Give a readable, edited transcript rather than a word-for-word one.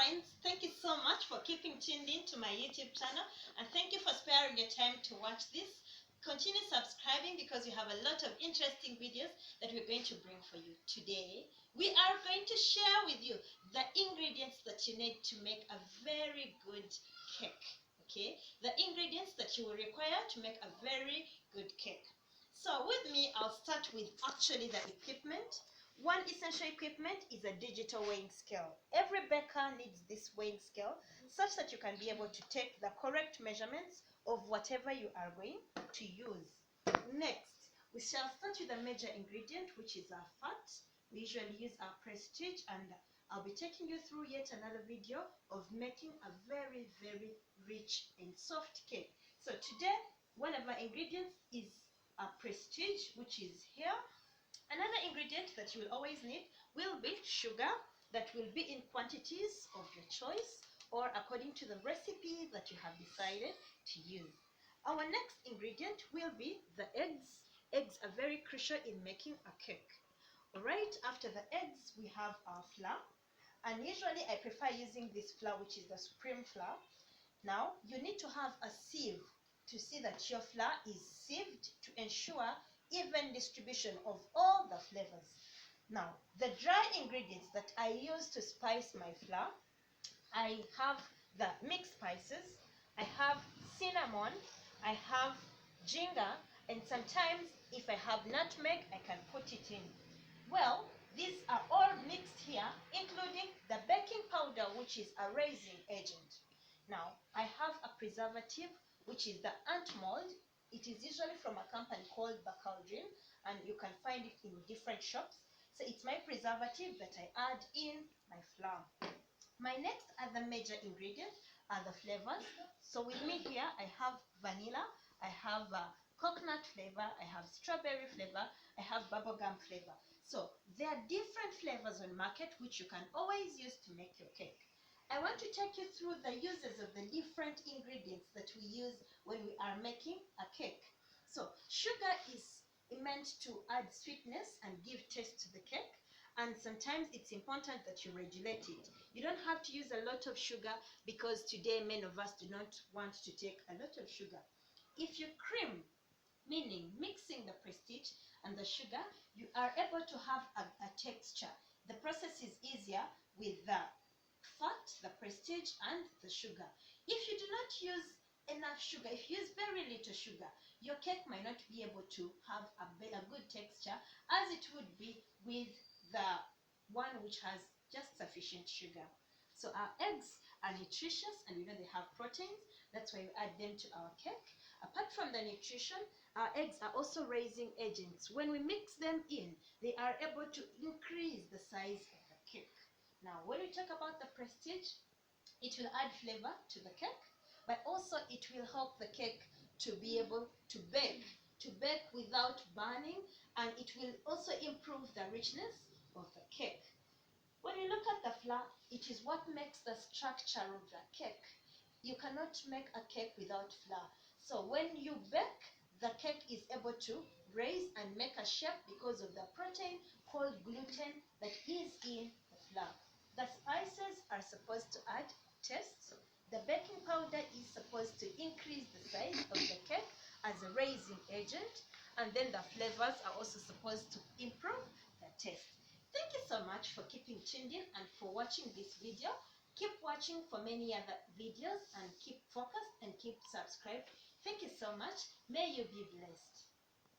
friends, thank you so much for keeping tuned in to my YouTube channel, and thank you for sparing your time to watch this. Continue subscribing because we have a lot of interesting videos that we're going to bring for you. Today, we are going to share with you the ingredients that you need to make a very good cake. Okay, the ingredients that you will require to make a very good cake. So with me, I'll start with actually the equipment. One essential equipment is a digital weighing scale. Every baker needs this weighing scale such that you can be able to take the correct measurements of whatever you are going to use. Next, we shall start with the major ingredient, which is our fat. We usually use our Prestige, and I'll be taking you through yet another video of making a very, very rich and soft cake. So today, one of my ingredients is our Prestige, which is here. Another ingredient that you will always need will be sugar, that will be in quantities of your choice or according to the recipe that you have decided to use. Our next ingredient will be the eggs. Eggs are very crucial in making a cake. Alright, after the eggs, we have our flour. And usually I prefer using this flour, which is the supreme flour. Now, you need to have a sieve to see that your flour is sieved to ensure even distribution of all the flavors. Now, the dry ingredients that I use to spice my flour, I have the mixed spices, I have cinnamon, I have ginger, and sometimes if I have nutmeg, I can put it in. Well, these are all mixed here, including the baking powder, which is a raising agent. Now, I have a preservative, which is the ant mold. It is usually from a company called Bacaldrin, and you can find it in different shops. So it's my preservative that I add in my flour. My next other major ingredient are the flavors. So with me here, I have vanilla, I have coconut flavor, I have strawberry flavor, I have bubblegum flavor. So there are different flavors on market which you can always use to make your cake. I want to take you through the uses of the different ingredients that we use when we are making a cake. So sugar is meant to add sweetness and give taste to the cake, and sometimes it's important that you regulate it. You don't have to use a lot of sugar because today many of us do not want to take a lot of sugar. If you cream, meaning mixing the Prestige and the sugar, you are able to have a texture. The process is easier with the fat, the Prestige, and the sugar. If you do not use enough sugar, if you use very little sugar, your cake might not be able to have a good texture as it would be with the one which has just sufficient sugar. So our eggs are nutritious, and we know they have proteins. That's why we add them to our cake. Apart from the nutrition, our eggs are also raising agents. When we mix them in, they are able to increase the size of the cake. Now, when we talk about the Prestige, it will add flavor to the cake, but also it will help the cake to be able to bake without burning, and it will also improve the richness of the cake. When you look at the flour, it is what makes the structure of the cake. You cannot make a cake without flour. So when you bake, the cake is able to raise and make a shape because of the protein called gluten that is in the flour. The spices are supposed to add taste. The baking powder is supposed to increase the size of the cake as a raising agent, and then the flavors are also supposed to improve the taste. Thank you so much for keeping tuned in and for watching this video. Keep watching for many other videos, and keep focused and keep subscribed. Thank you so much. May you be blessed.